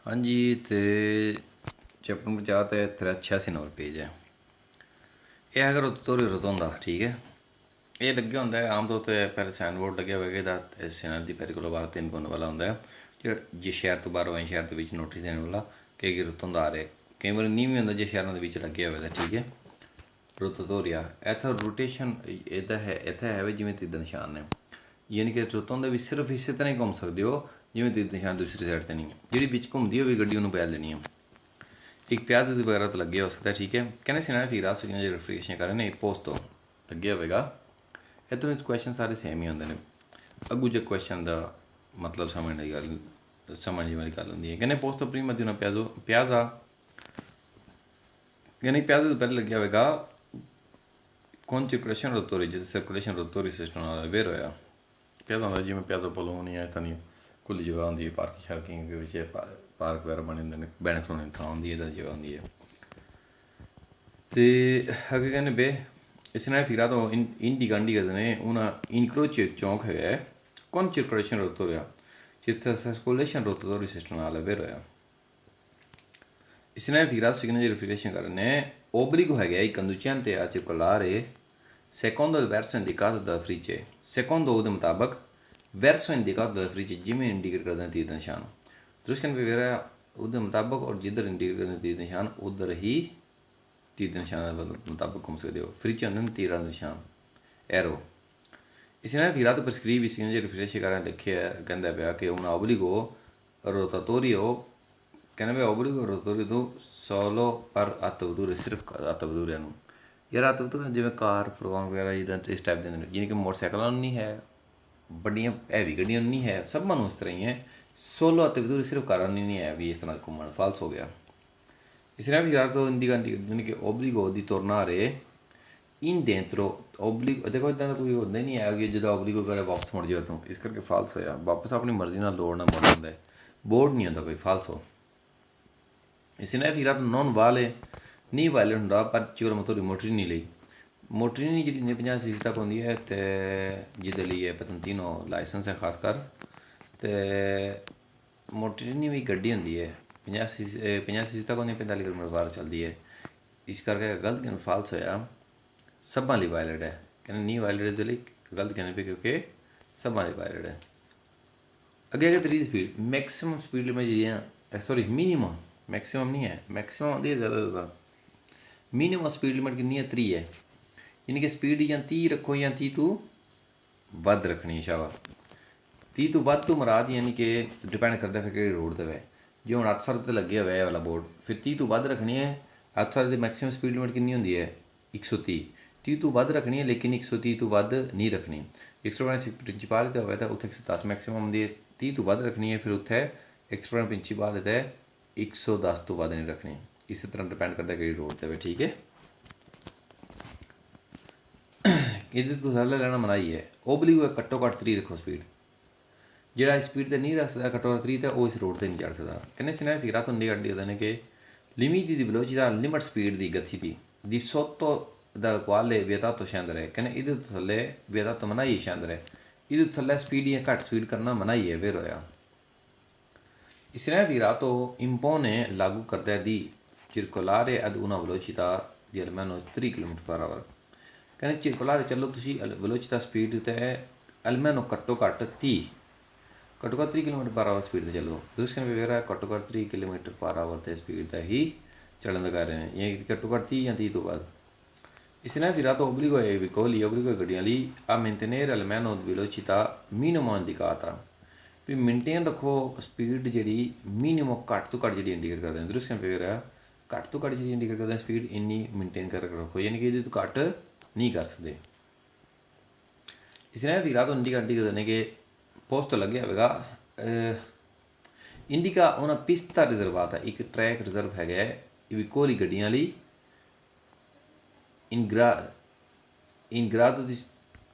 हाँ जी। तो chapter number 4 ते 86 नंबर पेज है। ये अगर तोरी रुत होंदा ठीक है। ये लगे होंदा है आम तौर पर पहले साइन बोर्ड लगे होएगा ਇਹਦਾ ਸੈਨਰ ਦੀ ਪੈਰੀ ਕੋਲੋਂ ਬਾਹਰ 3 ਕੋਨ वाला होंदा है ਜਿਹੜਾ ਜੇ ਸ਼ਹਿਰ ਤੋਂ ਬਾਹਰ ਹੋਏ ਸ਼ਹਿਰ ਦੇ ਵਿੱਚ ਨੋਟਿਸ ਦੇਣ ਵਾਲਾ ਕਿ ਰੁੱਤ ਹੁੰਦਾ ਆ ਰਿਹਾ। ਕਈ ਵਾਰ ਨਹੀਂ ਵੀ ਹੁੰਦਾ ਜੇ ਸ਼ਹਿਰਾਂ ਦੇ ਵਿੱਚ ਲੱਗਿਆ ਹੋਵੇ ਤਾਂ ਠੀਕ ਹੈ। ਰੁੱਤ ਤੋਰਿਆ ਇੱਥੇ ਰੋਟੇਸ਼ਨ ਇਹਦਾ ਹੈ ਇੱਥੇ ਹੈ ਵੀ ਜਿਵੇਂ ਤਿੱਦ ਨਿਸ਼ਾਨ ਨੇ ਯਾਨੀ ਕਿ ਰੁੱਤ ਹੁੰਦਾ ਵੀ ਸਿਰਫ ਇਸੇ ਤਰ੍ਹਾਂ ਹੀ ਘੁੰਮ ਸਕਦੇ ਹੋ ਜਿਵੇਂ ਤਿੱਦ ਨਿਸ਼ਾਨ ਦੂਸਰੀ ਸਾਈਡ ਤੇ ਨਹੀਂ ਹੈ। ਜਿਹੜੀ ਵਿੱਚ ਘੁੰਮਦੀ ਹੋਵੇ ਗੱਡੀ ਉਹਨੂੰ ਪੈਲ ਦੇਣੀ ਹੈ। एक प्याज वगैरह तो लगे हो सकता है ठीक है। कहने से ना फिर रात जो रेफ्रिजरेशन करें ना पोस्ट तो लगे होगा। इतने क्वेश्चन सारे सेम ही होंगे ने। अगू जो क्वेश्चन का मतलब समझने की गल समझने वाली गल होंगी है। कहने पोस्ट तो प्रीमा दिन प्याजो प्याजा यानी प्याज तो पहले लगे होगा कौन सर्कुलेशन रोतोरी जिस सर्कुलेशन रोतोरी सिस्टम वेर होया प्याज होंगे जिमें प्याजो पोलो नहीं है इतना नहीं खुली जगह होंगी है पार्किंग शार्किंग पार्क वगैरह बने होंगे बैठने खड़ोने थां होंगी है जगह होंगी है। तो अगे कहने बे इस फिर तो इंडी गांडी करते हैं उन्हें इनक्रोच चौंक है कौन सर्कुलेशन रोतो रहा जितना सर्कुलेशन रोतो सिस्टम नाल वेर होया। इसने फिर रिफ्रिजरेशन करने obbligò è il conducente a circolare secondo il verso indicato dal frice secondo ਉਹਦੇ ਮੁਤਾਬਕ verso indicato dal frice ਜਿਵੇਂ ਇੰਡੀਕੇਟ ਕਰਦਾ ਤੀਰ ਨਿਸ਼ਾਨ ਦੂਸਰੇ ਕਨ ਵੇਰਾ ਉਹਦੇ ਮੁਤਾਬਕ ਔਰ ਜਿੱਧਰ ਇੰਡੀਕੇਟ ਕਰਦਾ ਤੀਰ ਨਿਸ਼ਾਨ ਉਧਰ ਹੀ ਤੀਰ ਨਿਸ਼ਾਨ ਦੇ ਮੁਤਾਬਕ ਘੁੰਮ ਸਕਦੇ ਹੋ। ਫ੍ਰਿਚ ਹੁੰਦਾ ਤੀਰ ਦਾ ਨਿਸ਼ਾਨ ਐਰੋ। ਇਸ ਨੇ ਫਿਰ ਤਾਂ ਪ੍ਰਸਕ੍ਰਾਈਬ ਇਸ ਨੇ ਰਿਫਰੈਸ਼ ਕਰਨ ਲਿਖਿਆ ਕਹਿੰਦਾ ਪਿਆ ਕਿ ਉਹਨਾਂ obbligò rotatorio कहने पे obbligò rotatorio तो solo पर attavadure सिर्फ attavadure ਨੂੰ यार attavadure जिवें कार फरगोन वगैरह इधर इस टाइप ਦੇ ਨੇ ਜਿਵੇਂ ਕਿ ਮੋਟਰਸਾਈਕਲਾਂ ਨੂੰ ਨਹੀਂ ਹੈ ਵੱਡੀਆਂ ਹੈਵੀ ਗੱਡੀਆਂ ਨੂੰ ਨਹੀਂ ਹੈ ਸਭਾਂ ਨੂੰ ਇਸ ਤਰ੍ਹਾਂ ਹੀ ਹੈ। solo attavadure ਸਿਰਫ ਕਾਰਾਂ ਨੂੰ ਨਹੀਂ ਹੈ ਵੀ ਇਸ ਤਰ੍ਹਾਂ ਘੁੰਮਣ ਫਾਲਸ ਹੋ ਗਿਆ। ਇਸ ਤਰ੍ਹਾਂ ਵੀ तो indicando यानी कि obbligò di tornare in dentro obbligò देखो इदाਂ ਦਾ ਕੋਈ ਹੁੰਦਾ ਨਹੀਂ ਹੈ ਕਿ ਜਦੋਂ obbligò ਕਰੇ ਵਾਪਸ ਮੁੜ ਜਾਓ ਤੂੰ ਇਸ ਕਰਕੇ ਫਾਲਸ ਹੋਇਆ ਵਾਪਸ ਆਪਣੀ ਮਰਜ਼ੀ ਨਾਲ ਲੋੜ ਨਾਲ ਮੁੜ ਜਾਂਦਾ ਹੈ ਬੋਰਡ ਨਹੀਂ ਹੁੰਦਾ ਕੋਈ ਫਾਲਸ ਹੋ। इसने फिर नॉन वाले नहीं वाले होंगे पर चोर मतलब मोटरी नहीं ली मोटरी नहीं जी 50 तक होंगी है तो जिदे लिए पतंतीनो लाइसेंस है खासकर तो मोटरी नहीं भी गड्डी होंगी है 50 तक होंगी 45 किलोमीटर बाहर चलती है। इस करके गलत कहना फाल्स होया सबा ली वायलेट है कहने नहीं वायलेट लिए गलत कहने पे क्योंकि सबा ली वायलेट है। अगे अगर 3 स्पीड मैक्सिमम स्पीड में जी सॉरी मिनिमम मैक्सिमम नहीं है मैक्सिमम आती है ज़्यादा मिनिमम स्पीड लिमिट कितनी है 3 है यानी कि स्पीड या 30 रखो या 30 तो वध रखनी है शाबा 30 तो वध तो मराद यानी कि डिपेंड करता है फिर रोड पर जो हम 800 तो लगे हुआ है वाला बोर्ड फिर 30 तो वध रखनी है 800 की मैक्सिमम स्पीड लिमिट कितनी होंगी है 130 30 तो वध रखनी है लेकिन 130 तो वध नहीं रखनी 150 प्रिंसीपल तो होता है उत्थे 110 मैक्सिमम होंगी है 30 तो वध रखनी है फिर उत्थे 150 प्रिंसीपल होता है 110 तो बाद नहीं रखनी इस तरह डिपेंड करता है कि रोड पर ठीक है। ये तो थल्ले लेना मनाही है obbligò घट्टो घट्ट 3 रखो स्पीड जोड़ा स्पीड तो नहीं रख सकता घट्टो घट्ट 3 तो वो इस रोड पर नहीं चढ़ सकता। कहने से फिर तो गड्डी होते हैं कि limiti di velocità limit speed di gatti di sotto dal quale è vietato scendere कहने इधर तो थल्ले vietato मनाही scendere इधर थल्ले स्पीड या घट स्पीड करना मनाही है वेर होया। इसने फिर तो impone लागू करता है दी circolare ad una velocità di almeno 3 km/h कहने circolare चलो तुसी velocità स्पीड ते almeno घट्टो घट्ट 30 km/h स्पीड से चलो दूसरे पे वेरा घट्टो घट्ट 3 km/h ते स्पीड ते ही चलन कर रहे हैं ये घट्टो घट्ट 30 या 30 तो बाद। इसने फिर तो obbligò ai veicoli obbligò गड्डियां ली a mantenere almeno velocità minima indicata भी मेनटेन रखो स्पीड जी मिनिमम घट तो घट जी इंडीकेट करते हैं दुरुस्त पे घट तो घट जी इंडीकेट करते हैं स्पीड इन्नी मेनटेन कर रखो यानी कि ये तो घट नहीं कर सकते। इसने फिर तो इंडिका करने के पोस्ट लगे होगा इंडिका उन्हें पिस्ता रिजर्वात है एक ट्रैक रिजर्व है विकोली गड्डियां ली इन grado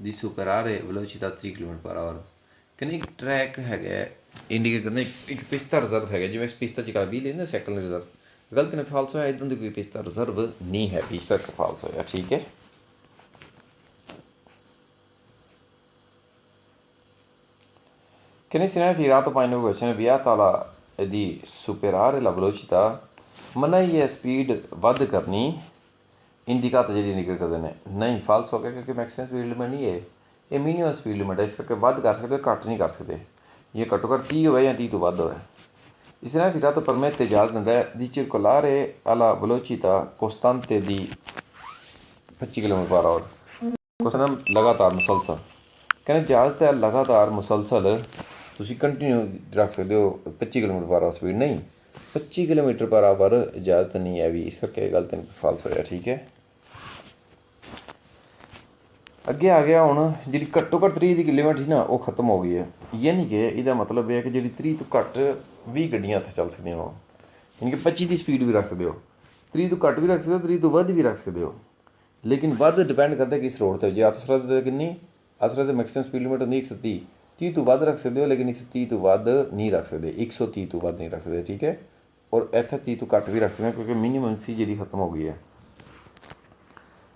di superare velocità 3 km/h कहने एक ट्रैक है इंडीकेट करने एक पिस्ता रिजर्व है जिवें पिस्ता च भी लेना साइकिल रिजर्व गलत ने फाल्स होया इदां दी कोई पिस्ता रिजर्व नहीं है पिस्ता फाल्स होया ठीक है। कहने से फिर तो पाने question vietata la di superare la velocità मनाही है स्पीड वध करनी इंडिकाटर जी इंडिकेट करते हैं नहीं फाल्स हो गया क्योंकि मैक्सिमम स्पीड लिमिट नहीं है ये मिनिमम स्पीड लिमिट है इस करके वध कर सकते हो घट नहीं कर सकते ये घट्टो घट्ट 30 हो या 30 तो वध हो इस तरह फिर तो परमेते इजाज़त दिंदा है di circolare alla velocità costante di 25 kilometre per hour question लगातार मुसलसल कहने इजाज़त है लगातार मुसलसल तुम कंटिन्यू रख सकते हो 25 किलोमीटर पर आवर स्पीड नहीं 25 किलोमीटर पर आवर इजाज़त नहीं है भी इस करके गलत फाल्स होया ठीक है अगे आ गया हूँ जी घट्टो घट्ट 30 की लिमिट थी ना वो खत्म हो गई है ये नहीं कि यदा मतलब है कि जी 30 तो घट्ट 20 गड्डियां इत्थे चल सकदियां हो यानी कि 25 की स्पीड भी रख सकते हो 30 तो घट्ट भी रख सकते हो 30 तो वध भी रख सकते हो लेकिन वध डिपेंड करता है किस रोड पर जे असरत किन्नी असरत मैक्सिमम स्पीड लिमिट होंगी 130 30 तो वध रख सकते हो लेकिन 130 तो वध नहीं रख सकते 130 तो वध नहीं रख सकते ठीक है और इत्थे 30 तो घट्ट भी रख सकते हैं क्योंकि मिनीमम सी जी खत्म हो गई है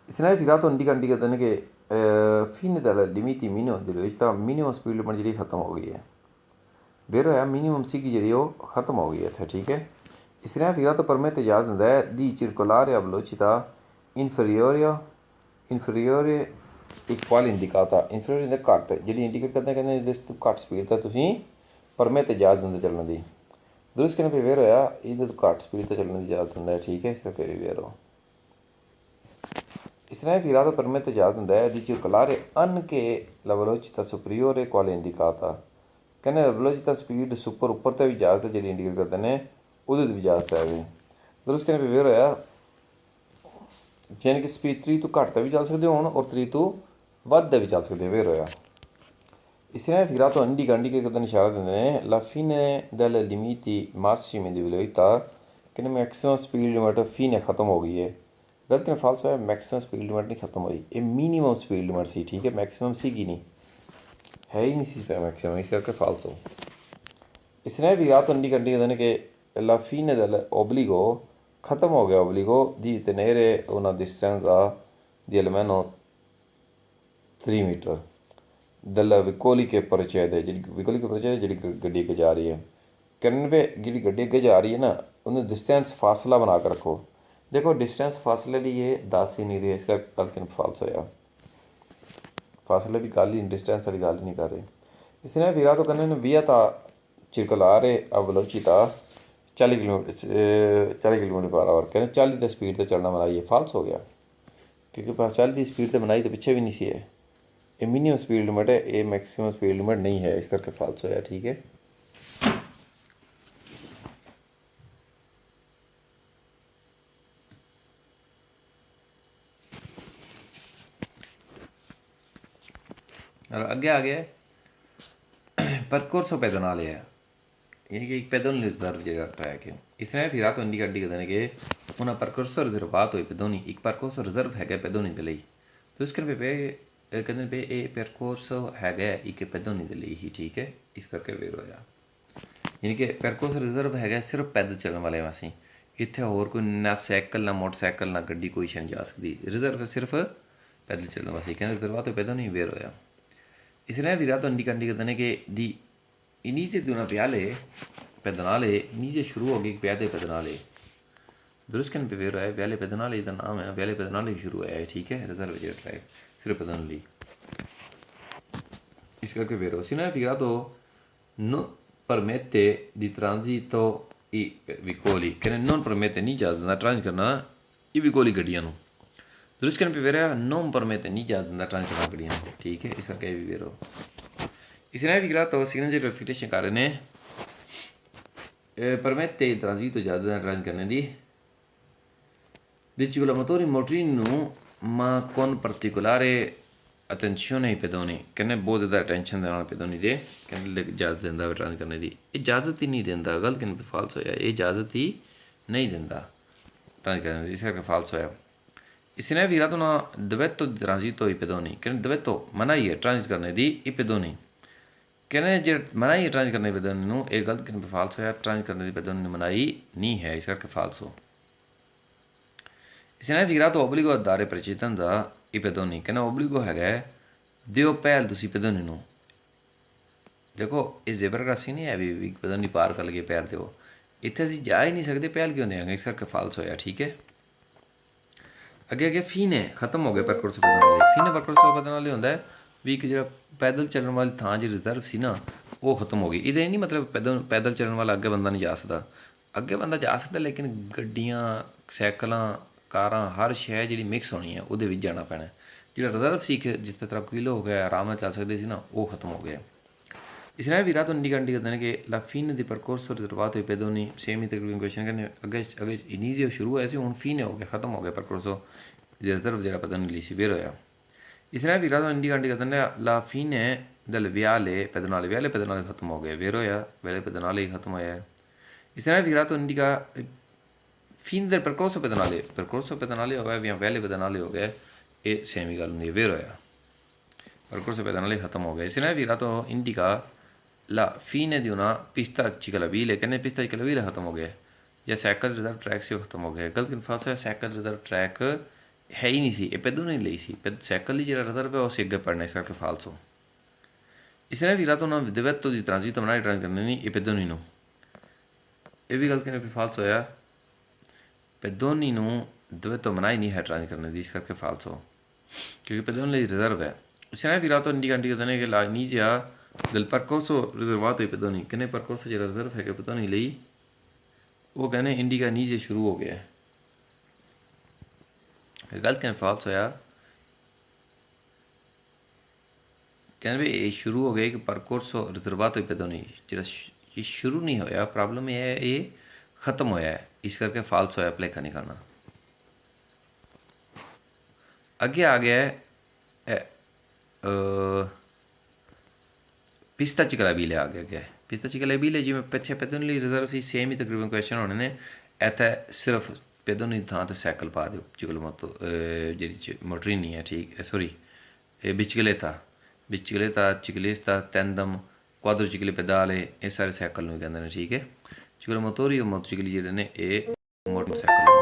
इसने फिर तो इंडिका कहते हैं कि fine della limiti minimo di velocità minimum speed limit जी खत्म हो गई है बेर होया मिनीमम सी की जी खत्म हो गई है इत्थे ठीक है इस तरह फिर तो परमिट इजाज़त दिंदा है दी circolare a velocità inferiore equal इंडिकाता inferiore इंदा घट जी इंडिकेट करते हैं कहते इस तो घट स्पीड तो तुम परमिट इजाज़त दिंदे चलने की दुरुस्त कहने पे वेर होया ये तो घट स्पीड तो चलने की इजाज़त दिंदा है ठीक है इस करके भी वेर हो इस तरह फिर तो परमिट इजाज़त दिंदा है दी circolare anche la velocità superiore quale indicata कहने वेलोसिटी स्पीड सुपर उपर तो भी इजाज़त है जी इंडिकेट करते हैं वो भी इजाज़त है भी दुरुस्त कहने पे वेर होया यानी कि स्पीड 3 तो घट भी चल सकते हो और 3 तो वध भी चल सकते वेर होया इस तरह फिर तो इंडिका इंडिकेट करते इशारा देंगे हैं la fine delle limiti massimi di velocità कहने मैक्सिमम स्पीड लिमिट fine खत्म हो गई है गलत कहने फाल्स है मैक्सिमम स्पीड लिमिट नहीं खत्म हुई ये मिनिमम स्पीड लिमिट सी ठीक है मैक्सिमम सी की नहीं है ही नहीं सी मैक्सिमम इस करके फाल्स हो इसने भी तो इंडिका कहते हैं कि la fine dell'obbligo खत्म हो गया obbligo di tenere una distanza di almeno 3 metre दल विकोली के procede जी विकोली के procede जी गड्डी अगे जा रही है कहने पे जी गड्डी अगे जा रही है ना उन्हें डिस्टेंस फासला बना कर रखो देखो डिस्टेंस फासले लिए 10 ही नहीं रही इसका गलत फाल्स होया फासले की गल ही डिस्टेंस वाली गल नहीं कर रहे इसने फिर तो कहने विया था circolare a velocità 40 kilometre per hour कहने 40 की स्पीड से चलना मनाई है फाल्स हो गया क्योंकि 40 की स्पीड तो बनाई तो पिछे भी नहीं सी है ये मिनिमम स्पीड लिमिट है ये मैक्सिमम स्पीड लिमिट नहीं है इस करके फाल्स होया ठीक है और अगे आ गया परकोर्सो pedonale है यानी कि एक pedonale रिजर्व जो ट्रैक है इसने फिर तो इंडिका कहते हैं कि una percorso riservato ai pedoni एक percorso रिजर्व है pedoni ਦੇ ਲਈ तो इसके पे कहते पे ये percorso है एक pedoni ਦੇ ਲਈ ही ठीक है इस करके वेर होया यानी कि percorso रिजर्व है सिर्फ पैदल चलने वाले वासी इतने होर कोई ना साइकिल ना मोटरसाइकिल ना गड्डी कोई नहीं जा सकती रिजर्व सिर्फ पैदल चलने वासी कहने रिजर्वाto pedoni वेर होया इसने फिर तो इंडिका कहते हैं कि दी इनिशियो di una viale pedonale इनिशियो शुरू होगी viale pedonale दुरुस्त कहने पे वेर है viale pedonale इधर नाम है ना viale pedonale शुरू है ठीक है रिजर्व जो ट्रैक सिर्फ pedonale इस करके वेर हो सिने फिर तो non permette di transito i vicoli कहने non permette नहीं इजाज़त देता ट्रांस करना i vicoli गड्डियां नूं दुरुस्त कहने पे वेर है non permette नहीं इजाज़त देता ट्रांस करना गड्डियां ठीक है इस करके भी वेर हो इसने भी तो सिग्नेचर वेरिफिकेशन कर रहे हैं permette il transito इजाज़त देना ट्रांस करने दी dei circolatori motorini ma con particolare attenzione ai pedoni कहने बहुत ज़्यादा अटेंशन देना pedoni दे कहने इजाज़त देंदा ट्रांस करने दी इजाज़त ही नहीं देंदा गलत कहने पे फाल्स होया ये इजाज़त ही नहीं देंदा ट्रांस करने दी इस करके फाल्स होया इसने भी तो ना dvetto di transito ai pedoni कहने dvetto मनाही है ट्रांस करने दी i pedoni कहने जो मनाही है ट्रांस करने pedoni नूं ये गलत कहने पे फाल्स होया ट्रांस करने दी pedoni मनाही नहीं है इस करके फाल्स हो इसने भी तो obbligo a dare precedenza i pedoni कहना obbligo है दियो पहल तुसी pedoni नूं देखो ये जेबर क्रॉसिंग नहीं है भी पता नहीं पार कर लगे पैर दो, इतने असं जा ही नहीं सकते, पहल क्यों देंगे, इस करके फाल्स होया। ठीक है, अगे अगे फीने खत्म हो गए परकोर्स बदन वाले। फीने परकोर्स बदन वाले होंगे भी कि जो पैदल चलने वाली थां जी रिजर्व सी ना वो खत्म हो गई। ये नहीं मतलब पैदल चलने वाला अगे बंदा नहीं जा सकता, अगे बंदा जा सकता, लेकिन गड्डियां सैकल कारां हर शह जी मिक्स होनी है, वो जाना पैना। जो रिजर्व सी जिस तरह किलो हो गया आराम चल सकते सी ना, वो खत्म हो गया। इसने भी रात इंडिकेट करते हैं कि ला फीने दी परकोर्स और शुरुआत हुई पैदोनी सेम ही तकरीबन क्वेश्चन करने अगे अगे इनीजी शुरू हुआ हूँ फीने हो गया खत्म हो गया परकोर्सो रिजर्व जो पैदोनी ली सी बेर होया। इसने भी रात इंडिकेट करते हैं ला फीने दल व्याले पैदनाले खत्म हो गया बेर होया, वेले पैदनाले ही खत्म होया। इसने भी रात इंडिका फीन दल परकोर्सो पैदनाले हो गया या वेले पैदनाले हो गया, ये सेम ही गल होंगी बेर होया, परकोर्सो पैदनाले खत्म हो गया। इसने भी रात indica la fine di una pista ciclabile, che nel pista ciclabile खत्म हो गया, या साइकिल रिजर्व ट्रैक से खत्म हो गया। गलत कन्फर्स है, साइकिल रिजर्व ट्रैक है ही नहीं सी, ये पैदों नहीं ली सी, साइकिल ही जो रिजर्व है उसे अगे पढ़ना, इस करके फाल्सो। इसने भी रातों ना दिवेत्तो दी ट्रांजिट बनाई ट्रांस करने नहीं, ये पैदों नहीं नो, ये भी गलत करने पे फाल्स होया, पैदों नहीं नो दिवेत्तो बनाई नहीं है ट्रांस करने दी, इस करके फाल्सो, क्योंकि पैदों ने रिजर्व है। इसने भी रातों इंडिका देने के ला नीचे del percorso riservato ai pedoni, che nel percorso c'era riserva che pedoni lì वो कहने इंडिका नीचे शुरू हो गया है, गलत कहने फाल्स होया। कहने भाई ये शुरू हो गया कि परकोर्सो रिजर्वातो पेदोनी, जेड़ा ये शुरू नहीं होया, प्रॉब्लम ये है ये खत्म होया है, इस करके फाल्स होया, प्लेखा नहीं करना। आगे आ गया है पिस्ता चिकलाबीले आ गया, पिस्ता चिकलाबीले जिमें पिछे पैदोनी रिजर्व ही सेम ही तकरीबन क्वेश्चन होने ने, इतने सिर्फ पैदोनी थां ते साइकिल पा दो चिकलमतो जी मोटरीनी है, ठीक सॉरी बिचकलेता चिकलिस्ता तेंदम क्वाद्रो चिकले पेदाले, ये सारे साइकिल कहते हैं। ठीक है, चिकल मोटोरी और मोटरसाइकिल जो ने ये मोटरसाइकिल